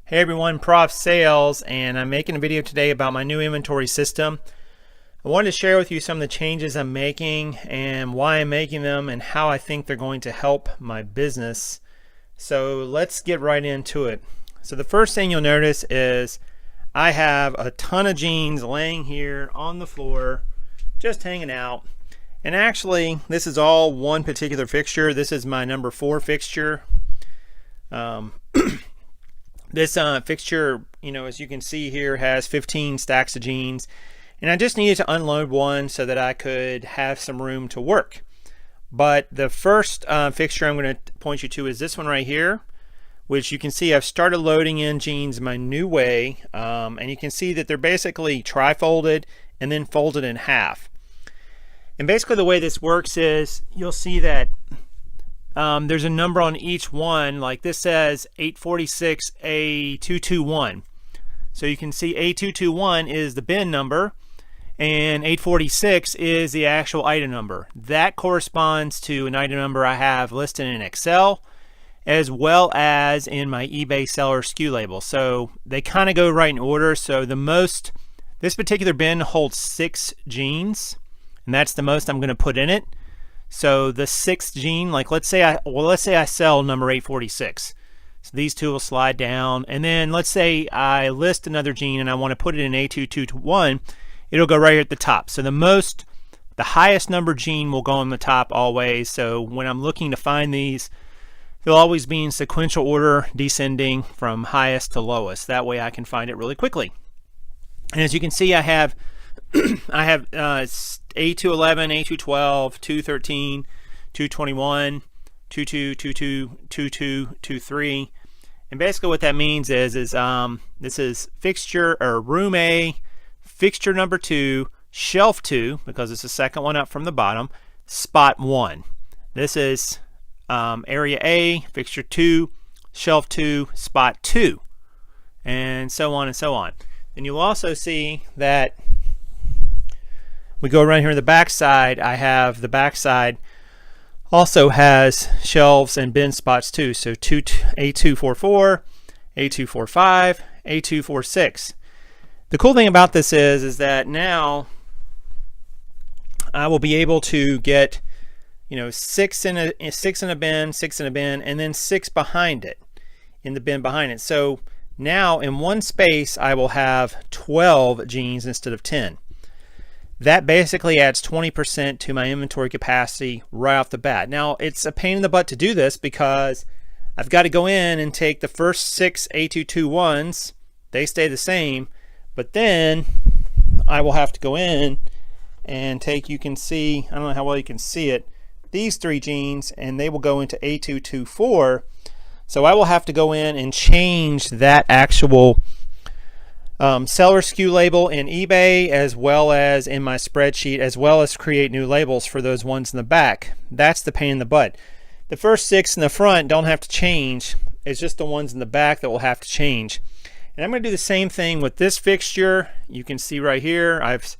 Hey everyone, PROF Sales, and I'm making a video today about my new inventory system. I wanted to share with you some of the changes I'm making and why I'm making them and how I think they're going to help my business. So let's get right into it. So the first thing you'll notice is I have a ton of jeans laying here on the floor, just hanging out. And actually, this is all one particular fixture. This is my number 4 fixture. This fixture, as you can see here, has 15 stacks of jeans, and I just needed to unload one so that I could have some room to work. But the first fixture I'm going to point you to is this one right here, which you can see I've started loading in jeans my new way, and you can see that they're basically tri-folded and then folded in half. And basically the way this works is you'll see that there's a number on each one. Like this says 846A221. So you can see A221 is the bin number and 846 is the actual item number. That corresponds to an item number I have listed in Excel as well as in my eBay seller SKU label. So they kind of go right in order. So this particular bin holds 6 jeans, and that's the most I'm going to put in it. So the 6th jean, like let's say I sell number 846. So these two will slide down, and then let's say I list another jean and I want to put it in A221, it'll go right here at the top. So the highest number jean will go on the top always. So when I'm looking to find these, they'll always be in sequential order, descending from highest to lowest. That way I can find it really quickly. And as you can see, I have A211, A212, 213, 221, 22, 22, 22, 23. And basically what that means is this is fixture or room A, fixture number 2, shelf 2, because it's the second one up from the bottom, spot 1. This is area A, fixture 2, shelf 2, spot 2, and so on and so on. And you'll also see that we go around here on the back side. I have the back side also has shelves and bin spots too. So A244, A245, A246. The cool thing about this is that now I will be able to get 6 in a bin, 6 in a bin, and then 6 behind it in the bin behind it. So now in one space I will have 12 jeans instead of 10. That basically adds 20% to my inventory capacity right off the bat. Now it's a pain in the butt to do this because I've got to go in and take the first 6 A221s, they stay the same, but then I will have to go in and take, you can see, I don't know how well you can see it, these 3 jeans, and they will go into A224. So I will have to go in and change that actual seller SKU label in eBay as well as in my spreadsheet, as well as create new labels for those ones in the back. That's the pain in the butt. The first 6 in the front don't have to change. It's just the ones in the back that will have to change. And I'm going to do the same thing with this fixture. You can see right here I've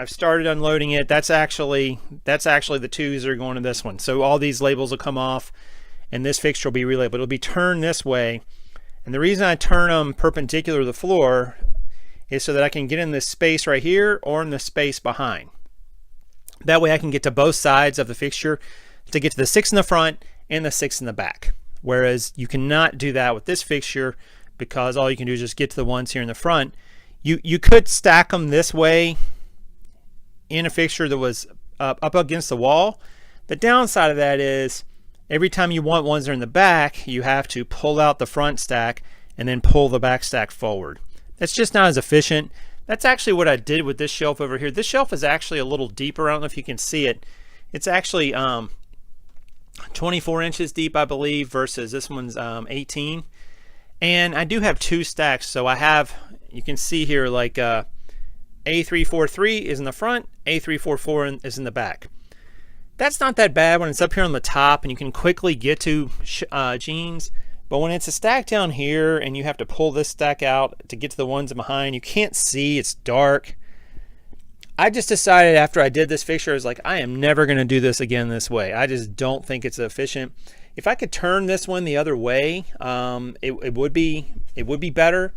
started unloading it. That's actually the 2s that are going to this one. So all these labels will come off and this fixture will be relabeled. It'll be turned this way. And the reason I turn them perpendicular to the floor is so that I can get in this space right here or in the space behind. That way I can get to both sides of the fixture to get to the 6 in the front and the 6 in the back. Whereas you cannot do that with this fixture because all you can do is just get to the ones here in the front. You could stack them this way in a fixture that was up against the wall. The downside of that is every time you want ones that are in the back, you have to pull out the front stack and then pull the back stack forward. That's just not as efficient. That's actually what I did with this shelf over here. This shelf is actually a little deeper. I don't know if you can see it. It's actually 24 inches deep, I believe, versus this one's 18. And I do have 2 stacks. So I have, you can see here, like A343 is in the front, A344 is in the back. That's not that bad when it's up here on the top and you can quickly get to jeans. But when it's a stack down here and you have to pull this stack out to get to the ones behind, you can't see, it's dark. I just decided after I did this fixture, I was like, I am never going to do this again this way. I just don't think it's efficient. If I could turn this one the other way, it would be better,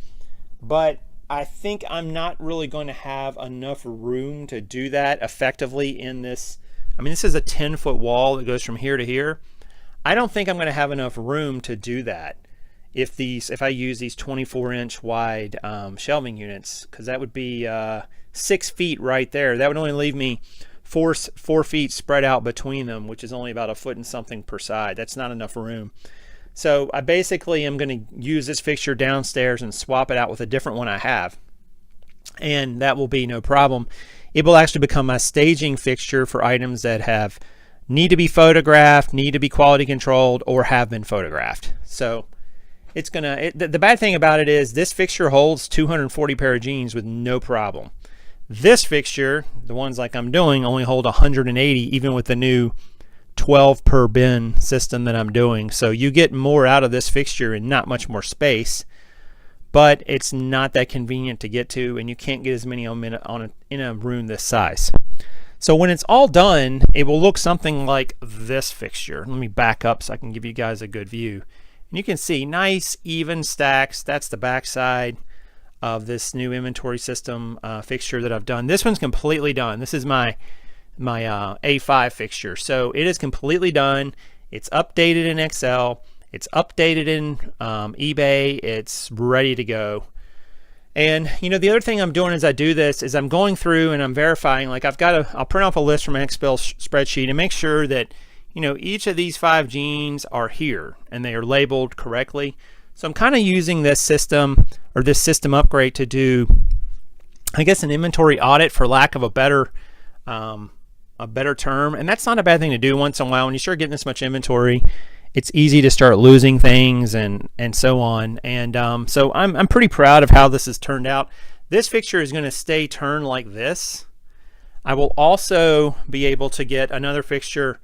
but I think I'm not really going to have enough room to do that effectively in this. I mean, this is a 10-foot wall that goes from here to here. I don't think I'm going to have enough room to do that if I use these 24-inch wide shelving units, because that would be 6 feet right there. That would only leave me 4 feet spread out between them, which is only about a foot and something per side. That's not enough room. So I basically am going to use this fixture downstairs and swap it out with a different one I have, and that will be no problem. It will actually become my staging fixture for items that need to be photographed, need to be quality controlled, or have been photographed. So it's gonna. The bad thing about it is this fixture holds 240 pair of jeans with no problem. This fixture, the ones like I'm doing, only hold 180, even with the new 12 per bin system that I'm doing. So you get more out of this fixture and not much more space, but it's not that convenient to get to, and you can't get as many in a room this size. So when it's all done, it will look something like this fixture. Let me back up so I can give you guys a good view. And you can see nice even stacks. That's the back side of this new inventory system fixture that I've done. This one's completely done. This is my A5 fixture. So it is completely done. It's updated in Excel. It's updated in eBay. It's ready to go. And you know, the other thing I'm doing as I do this is I'm going through and I'm verifying. Like I'll print off a list from an Excel spreadsheet and make sure that, you know, each of these 5 jeans are here and they are labeled correctly. So I'm kind of using this system, or this system upgrade, to do, I guess, an inventory audit, for lack of a better term. And that's not a bad thing to do once in a while. When you start getting this much inventory, it's easy to start losing things and so on. And so I'm pretty proud of how this has turned out. This fixture is going to stay turned like this. I will also be able to get another fixture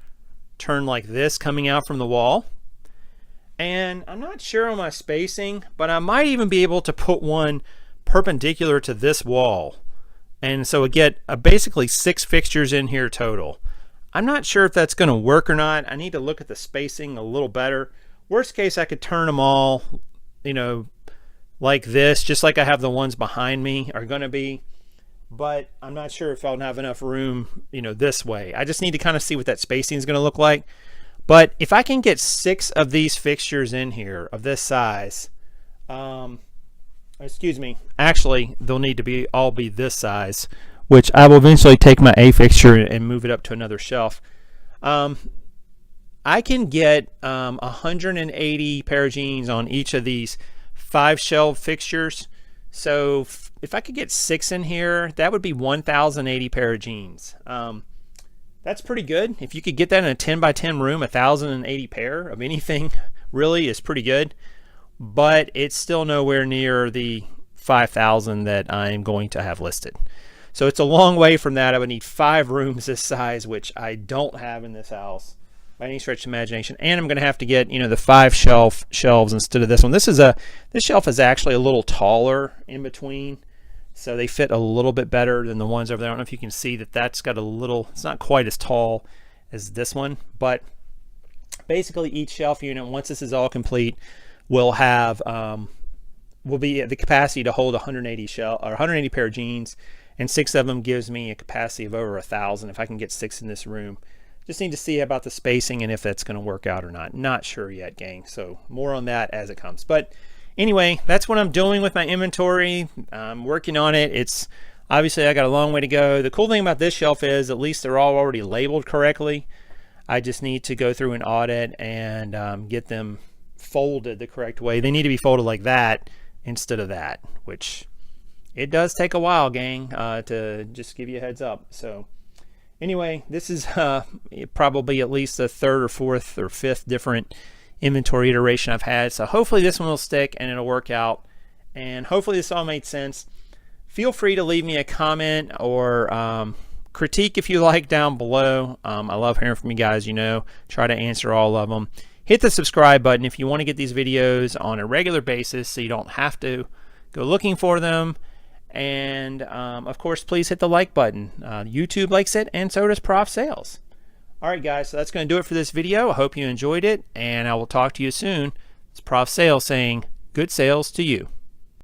turned like this coming out from the wall. And I'm not sure on my spacing, but I might even be able to put one perpendicular to this wall. And so I get basically 6 fixtures in here total. I'm not sure if that's going to work or not. I need to look at the spacing a little better. Worst case, I could turn them all, you know, like this, just like I have the ones behind me are going to be. But I'm not sure if I'll have enough room, you know, this way. I just need to kind of see what that spacing is going to look like. But if I can get 6 of these fixtures in here of this size, excuse me, actually they'll need to all be this size, which I will eventually take my A fixture and move it up to another shelf. I can get 180 pair of jeans on each of these 5 shelf fixtures. So if I could get 6 in here, that would be 1,080 pair of jeans. That's pretty good. If you could get that in a 10 by 10 room, 1,080 pair of anything really is pretty good. But it's still nowhere near the 5,000 that I'm going to have listed. So it's a long way from that. I would need 5 rooms this size, which I don't have in this house by any stretch of imagination. And I'm going to have to get, you know, the 5 shelves instead of this one. This shelf is actually a little taller in between, so they fit a little bit better than the ones over there. I don't know if you can see that that's got a little, it's not quite as tall as this one, but basically each shelf unit, once this is all complete, will have will be at the capacity to hold 180 pair of jeans, and 6 of them gives me a capacity of over 1,000 if I can get 6 in this room. Just need to see about the spacing and if that's going to work out or not. Not sure yet, gang. So more on that as it comes. But anyway, that's what I'm doing with my inventory. I'm working on it. It's obviously I got a long way to go. The cool thing about this shelf is at least they're all already labeled correctly. I just need to go through an audit and get them folded the correct way. They need to be folded like that instead of that, which it does take a while, gang, to just give you a heads up. So anyway, this is probably at least the 3rd or 4th or 5th different inventory iteration I've had. So hopefully this one will stick and it'll work out. And hopefully this all made sense. Feel free to leave me a comment or critique if you like down below. I love hearing from you guys, you know, try to answer all of them. Hit the subscribe button if you want to get these videos on a regular basis so you don't have to go looking for them. And of course, please hit the like button. YouTube likes it, and so does Prof Sales. Alright guys, so that's going to do it for this video. I hope you enjoyed it, and I will talk to you soon. It's Prof Sales saying good sales to you.